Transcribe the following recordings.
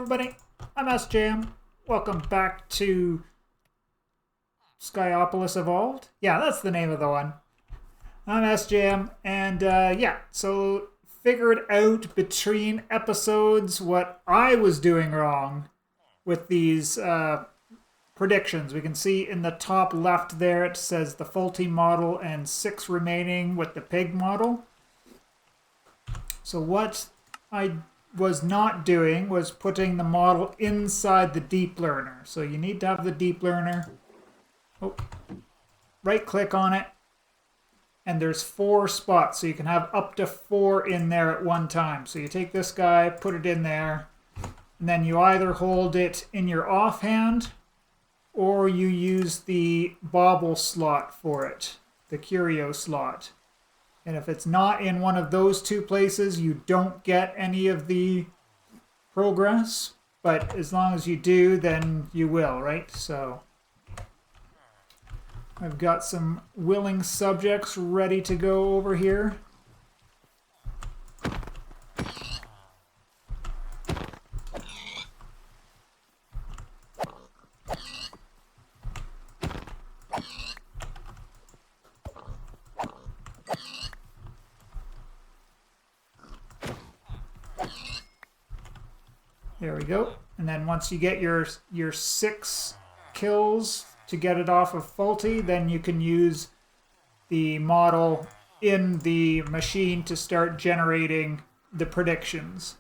everybody, I'm SJM. Welcome back to Skyopolis Evolved. Yeah, that's the name of the one. I'm SJM, and yeah, so figured out between episodes what I was doing wrong with these predictions. We can see in the top left there it says the faulty model and 6 remaining with the pig model. So what I was not doing was putting the model inside the deep learner. So you need to have the deep learner. Right click on it, and there's 4 spots, so you can have up to 4 in there at one time. So you take this guy, put it in there, and then you either hold it in your offhand or you use the bobble slot for it, the curio slot. And if it's not in one of those 2 places, you don't get any of the progress. But as long as you do, then you will, right? So I've got some willing subjects ready to go over here. There we go. And then once you get your 6 kills to get it off of faulty, then you can use the model in the machine to start generating the predictions.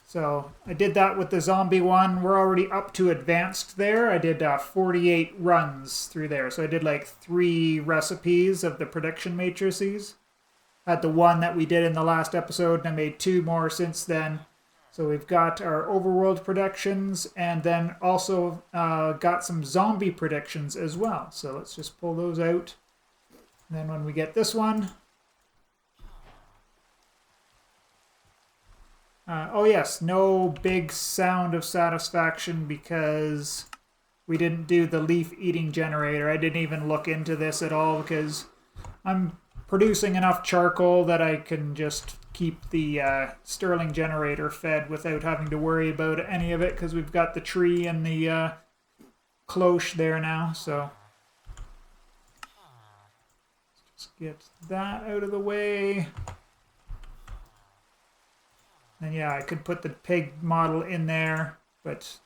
So I did that with the zombie one. We're already up to advanced there. I did 48 runs through there. So I did like 3 recipes of the prediction matrices. I had the one that we did in the last episode, and I made 2 more since then. So we've got our overworld predictions, and then also got some zombie predictions as well. So let's just pull those out. And then when we get this one... oh yes, no big sound of satisfaction because we didn't do the leaf eating generator. I didn't even look into this at all because I'm producing enough charcoal that I can just keep the Stirling generator fed without having to worry about any of it because we've got the tree and the cloche there now. So let's just get that out of the way. And yeah, I could put the pig model in there, but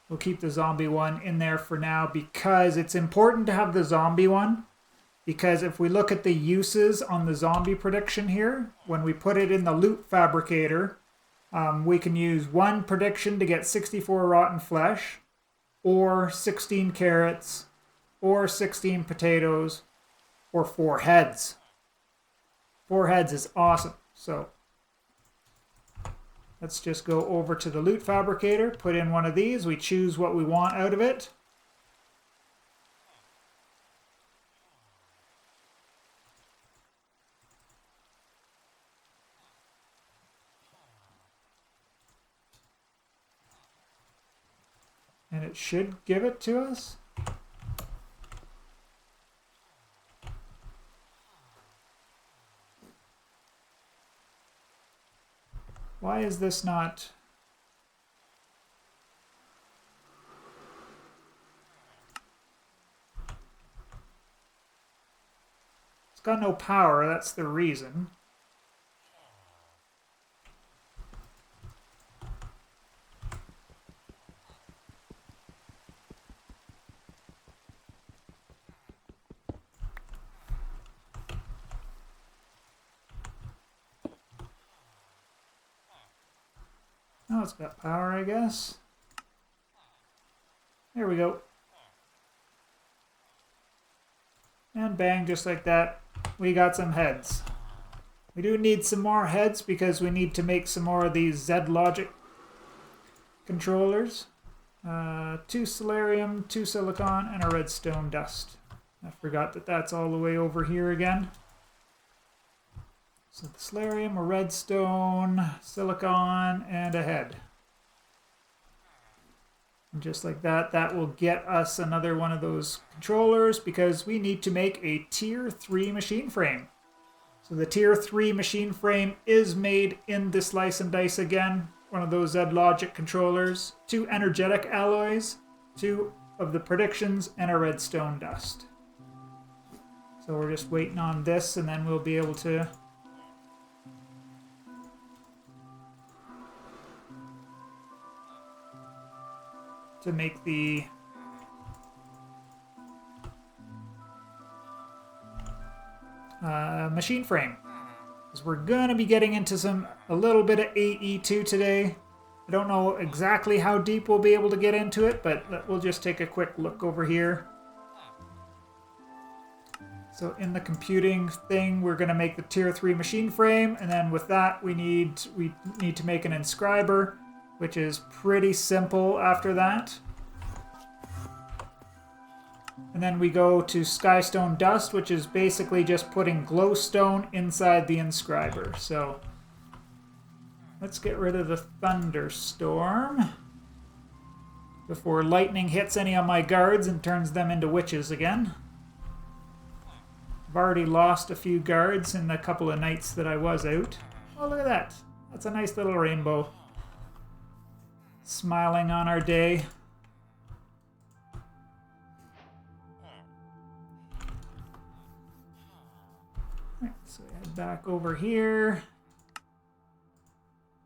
we'll keep the zombie one in there for now because it's important to have the zombie one. Because if we look at the uses on the zombie prediction here, when we put it in the loot fabricator, we can use 1 prediction to get 64 rotten flesh, or 16 carrots, or 16 potatoes, or 4 heads. 4 heads is awesome. So let's just go over to the loot fabricator, put in one of these, we choose what we want out of it. And it should give it to us. Why is this not... It's got no power, that's the reason. Oh, it's got power, I guess. There we go. And bang, just like that, we got some heads. We do need some more heads because we need to make some more of these Z-Logic controllers. 2 Solarium, 2 Silicon, and a redstone dust. I forgot that that's all the way over here again. So the Solarium, a redstone, silicon, and a head. And just like that, that will get us another one of those controllers because we need to make a tier 3 machine frame. So the tier 3 machine frame is made in the Slice and Dice again. one of those Z logic controllers, 2 energetic alloys, 2 of the predictions, and a redstone dust. So we're just waiting on this, and then we'll be able to make the machine frame. Because we're going to be getting into a little bit of AE2 today. I don't know exactly how deep we'll be able to get into it, but we'll just take a quick look over here. So in the computing thing, we're going to make the tier 3 machine frame, and then with that we need to make an inscriber, which is pretty simple after that. And then we go to Skystone Dust, which is basically just putting glowstone inside the inscriber. So let's get rid of the thunderstorm before lightning hits any of my guards and turns them into witches again. I've already lost a few guards in the couple of nights that I was out. Oh, look at that. That's a nice little rainbow. Smiling on our day. Alright, so we head back over here.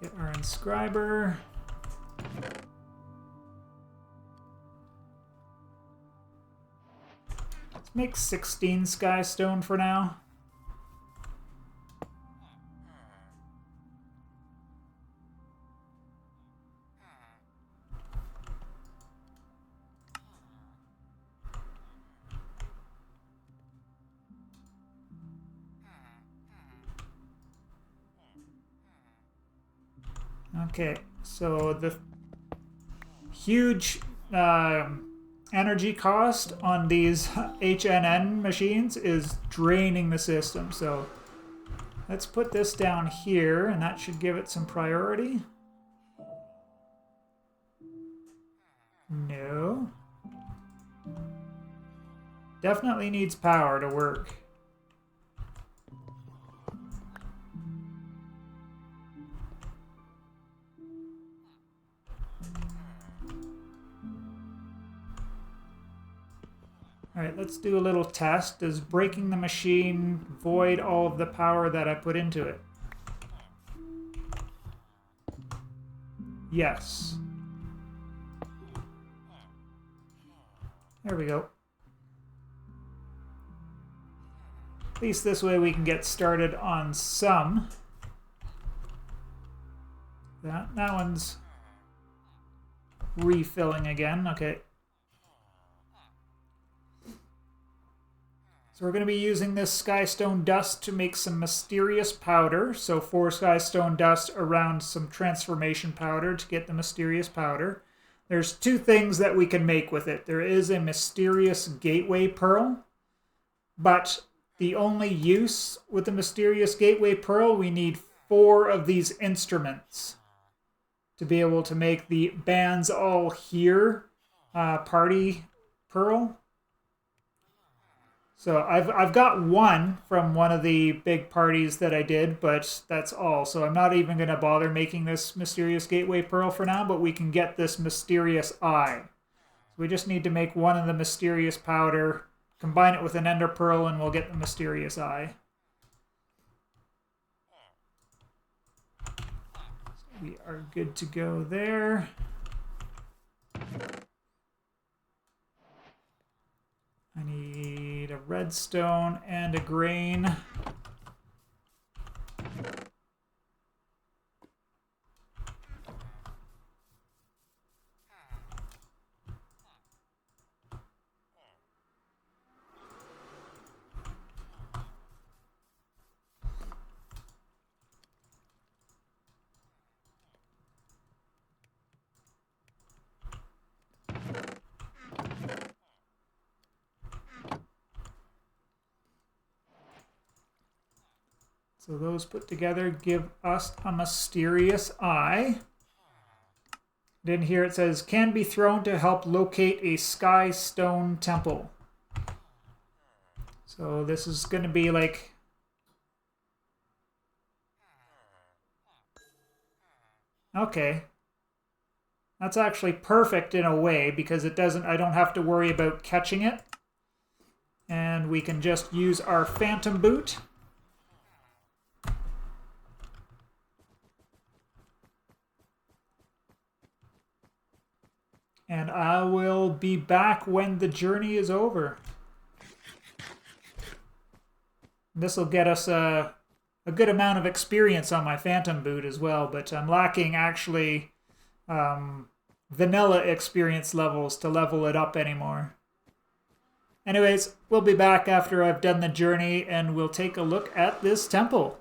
Get our inscriber. Let's make 16 skystone for now. Okay, so the huge energy cost on these HNN machines is draining the system. So let's put this down here, and that should give it some priority. No. Definitely needs power to work. Alright, let's do a little test. Does breaking the machine void all of the power that I put into it? Yes. There we go. At least this way we can get started on some. That one's refilling again. Okay. So we're going to be using this skystone dust to make some mysterious powder. So 4 skystone dust around some transformation powder to get the mysterious powder. There's 2 things that we can make with it. There is a mysterious gateway pearl, but the only use with the mysterious gateway pearl, we need 4 of these instruments to be able to make the bands all here party pearl. So I've got 1 from one of the big parties that I did, but that's all. So I'm not even going to bother making this mysterious gateway pearl for now, but we can get this mysterious eye. So we just need to make 1 of the mysterious powder, combine it with an ender pearl, and we'll get the mysterious eye. So we are good to go there. I need a redstone and a grain. So those put together give us a mysterious eye. Then here it says, can be thrown to help locate a sky stone temple. So this is going to be like Okay. That's actually perfect in a way because it doesn't, I don't have to worry about catching it. And we can just use our phantom boot. And I will be back when the journey is over. This will get us a good amount of experience on my phantom boot as well, but I'm lacking actually vanilla experience levels to level it up anymore. Anyways, we'll be back after I've done the journey and we'll take a look at this temple.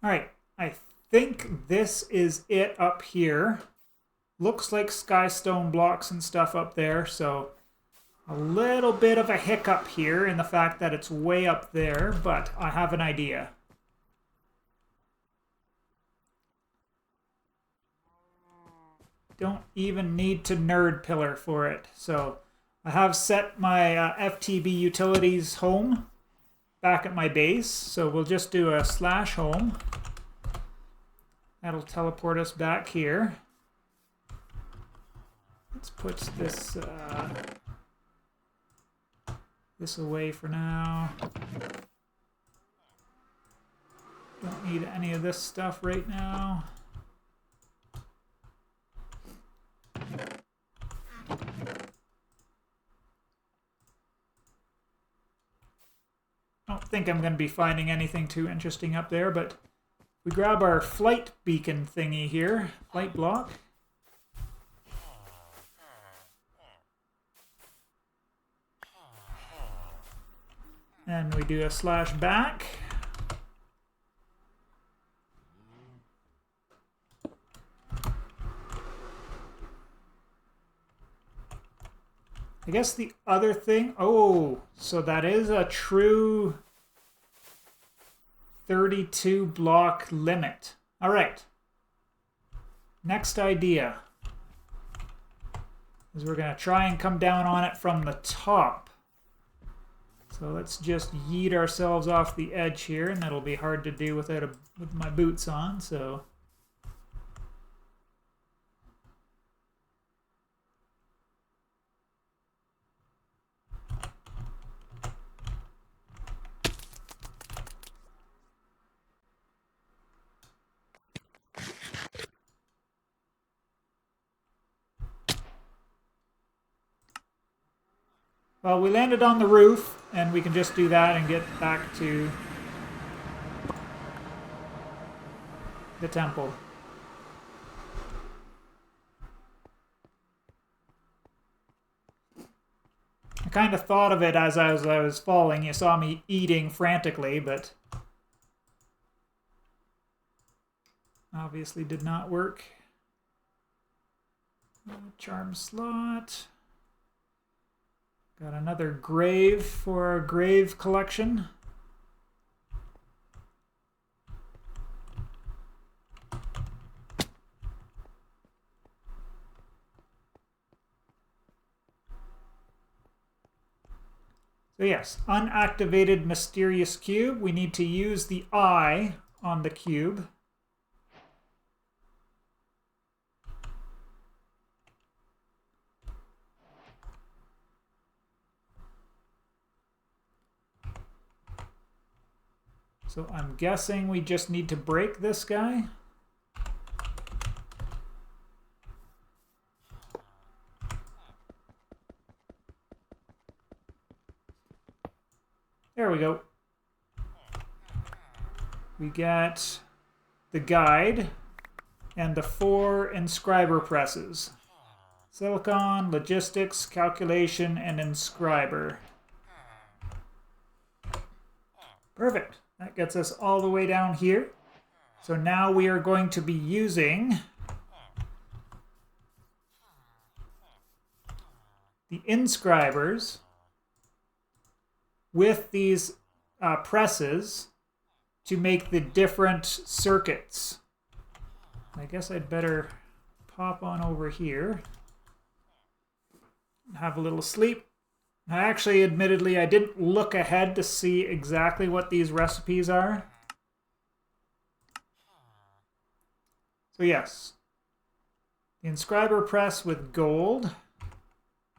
Alright, I think this is it up here. Looks like sky stone blocks and stuff up there, so a little bit of a hiccup here in the fact that it's way up there, but I have an idea. Don't even need to nerd pillar for it. So I have set my FTB utilities home back at my base, so we'll just do a /home. That'll teleport us back here. Let's put this this away for now. Don't need any of this stuff right now. I don't think I'm going to be finding anything too interesting up there, but we grab our flight beacon thingy here, flight block. And we do a /back. I guess the other thing, oh, so that is a true 32 block limit. All right. Next idea is we're going to try and come down on it from the top. So let's just yeet ourselves off the edge here, and that'll be hard to do with my boots on, so. Well, we landed on the roof, and we can just do that and get back to the temple. I kind of thought of it as I was falling. You saw me eating frantically, but obviously did not work. Charm slot. Got another grave for our grave collection. So yes, unactivated mysterious cube. We need to use the eye on the cube. So I'm guessing we just need to break this guy. There we go. We got the guide and the 4 inscriber presses. Silicon, logistics, calculation, and inscriber. Perfect. That gets us all the way down here. So now we are going to be using the inscribers with these presses to make the different circuits. I guess I'd better pop on over here and have a little sleep. I actually, admittedly, I didn't look ahead to see exactly what these recipes are. So yes, the inscriber press with gold.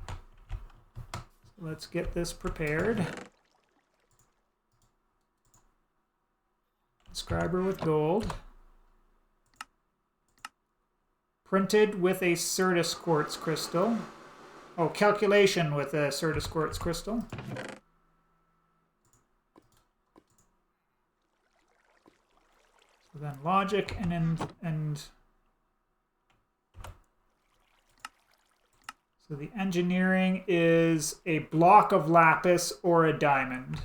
So let's get this prepared. Inscriber with gold. Printed with a Certus quartz crystal. Oh, calculation with a Certus quartz crystal. So then logic and so the engineering is a block of lapis or a diamond.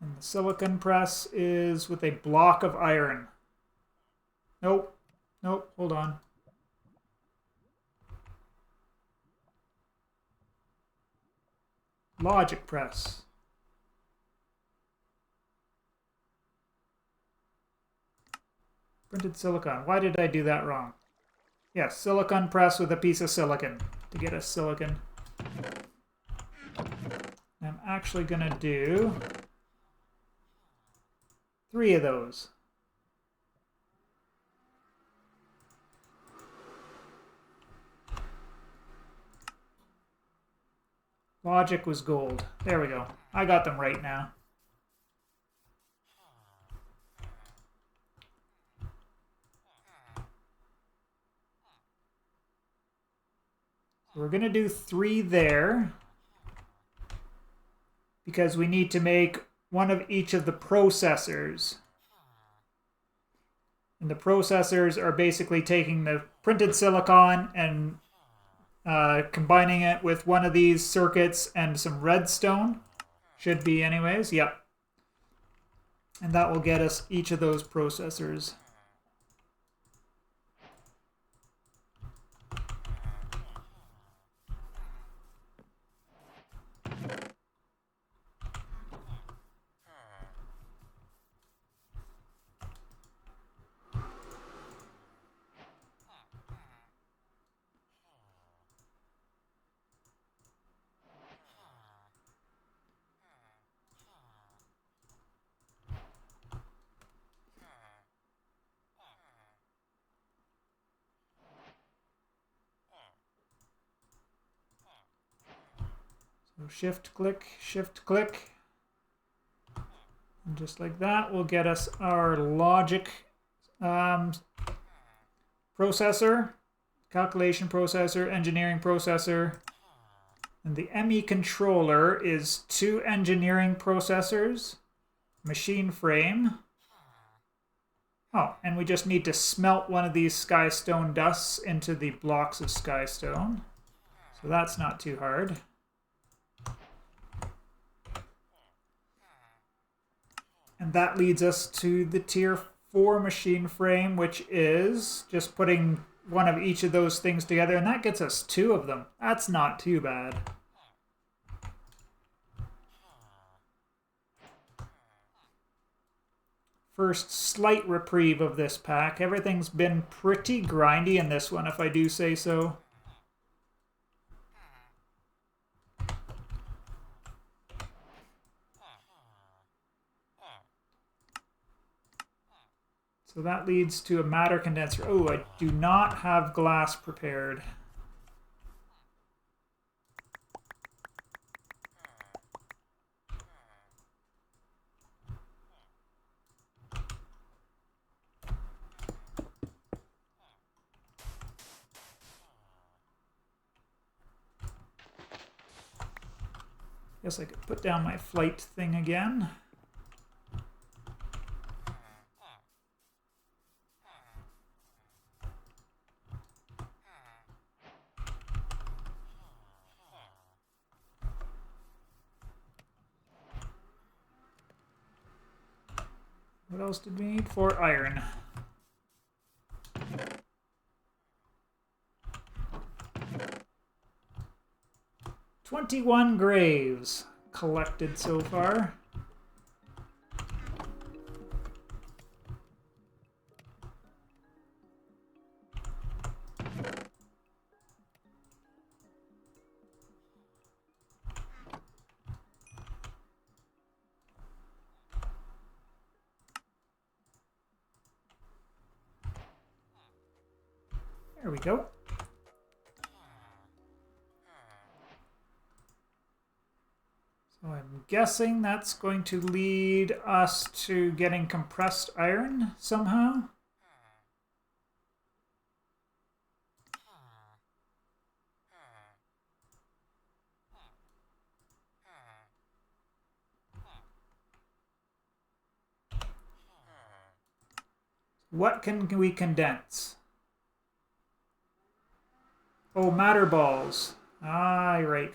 And the silicon press is with a block of iron. Nope. Nope, hold on. Logic press. Printed silicon. Why did I do that wrong? Yes, silicon press with a piece of silicon to get us silicon. I'm actually going to do 3 of those. Logic was gold. There we go. I got them right now. So we're going to do 3 there because we need to make one of each of the processors. And the processors are basically taking the printed silicon and combining it with one of these circuits and some redstone. Should be anyways, yep. And that will get us each of those processors. So shift click. And just like that will get us our logic processor, calculation processor, engineering processor. And the ME controller is 2 engineering processors, machine frame. Oh, and we just need to smelt one of these skystone dusts into the blocks of skystone. So that's not too hard. And that leads us to the tier 4 machine frame, which is just putting one of each of those things together, and that gets us 2 of them. That's not too bad. First slight reprieve of this pack. Everything's been pretty grindy in this one, if I do say so. So that leads to a matter condenser. Oh, I do not have glass prepared. Guess I could put down my flight thing again. What else did we need? 4 iron. "21 graves collected so far. There we go. So I'm guessing that's going to lead us to getting compressed iron somehow. What can we condense? Oh, matter balls. Ah, right.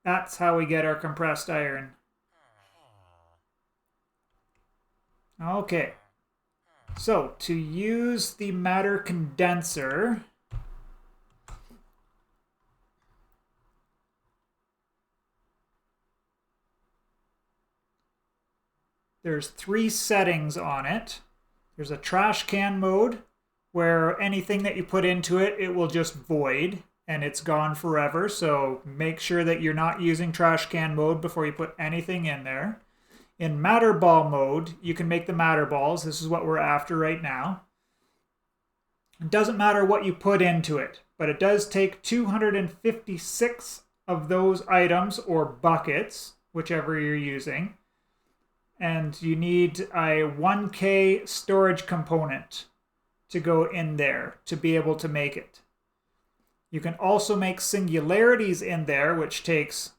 That's how we get our compressed iron. Okay. So, to use the matter condenser, there's 3 settings on it. There's a trash can mode, where anything that you put into it, it will just void, and it's gone forever. So make sure that you're not using trash can mode before you put anything in there. In matter ball mode, you can make the matter balls. This is what we're after right now. It doesn't matter what you put into it, but it does take 256 of those items or buckets, whichever you're using. And you need a 1K storage component to go in there to be able to make it. You can also make singularities in there, which takes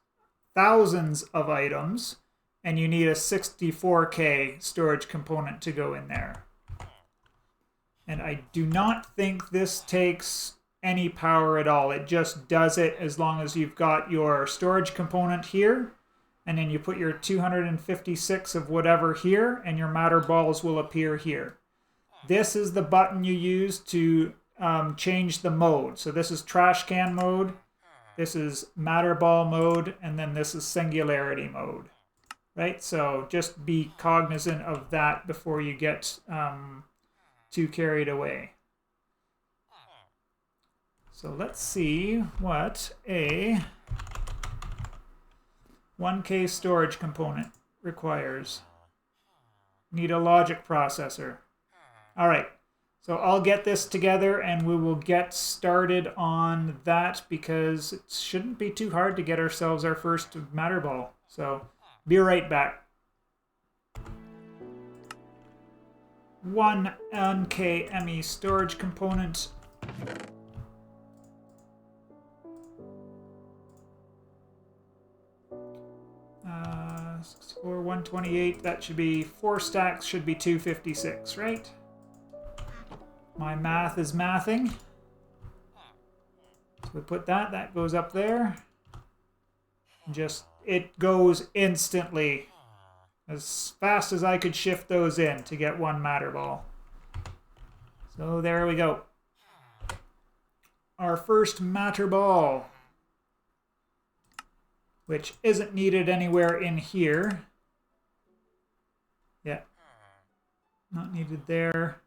thousands of items, and you need a 64K storage component to go in there. And I do not think this takes any power at all. It just does it as long as you've got your storage component here, and then you put your 256 of whatever here, and your matter balls will appear here. This is the button you use to change the mode. So this is trash can mode, this is matter ball mode, and then this is singularity mode. Right? So just be cognizant of that before you get too carried away. So let's see what a 1K storage component requires. Need a logic processor. All right, so I'll get this together and we will get started on that because it shouldn't be too hard to get ourselves our first matter ball. So be right back. 1 NKME storage component. 64, 128, that should be 4 stacks, should be 256, right? My math is mathing. So we put that goes up there. Just, it goes instantly. As fast as I could shift those in to get 1 matter ball. So there we go. Our first matter ball, which isn't needed anywhere in here. Yeah, not needed there.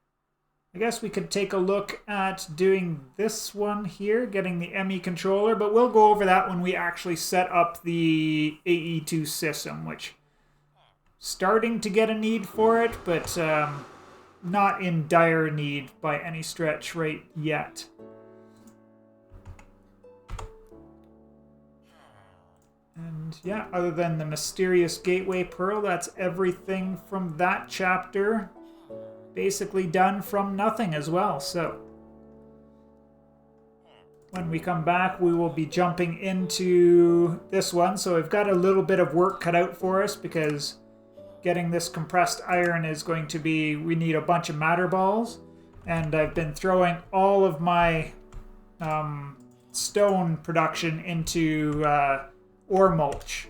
I guess we could take a look at doing this one here, getting the ME controller, but we'll go over that when we actually set up the AE2 system, which starting to get a need for it, but not in dire need by any stretch right yet. And yeah, other than the mysterious gateway pearl, that's everything from that chapter. Basically done from nothing as well. So when we come back, we will be jumping into this one. So we've got a little bit of work cut out for us because getting this compressed iron is going to be, we need a bunch of matter balls. And I've been throwing all of my stone production into ore mulch.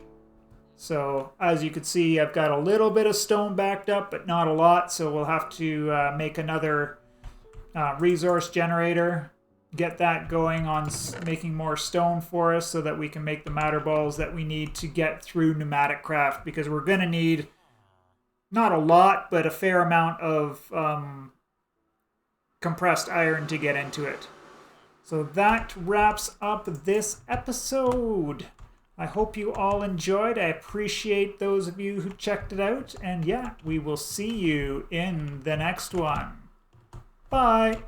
So as you can see, I've got a little bit of stone backed up, but not a lot. So we'll have to make another resource generator, get that going on making more stone for us so that we can make the matter balls that we need to get through pneumatic craft, because we're going to need not a lot, but a fair amount of compressed iron to get into it. So that wraps up this episode. I hope you all enjoyed. I appreciate those of you who checked it out. And yeah, we will see you in the next one. Bye.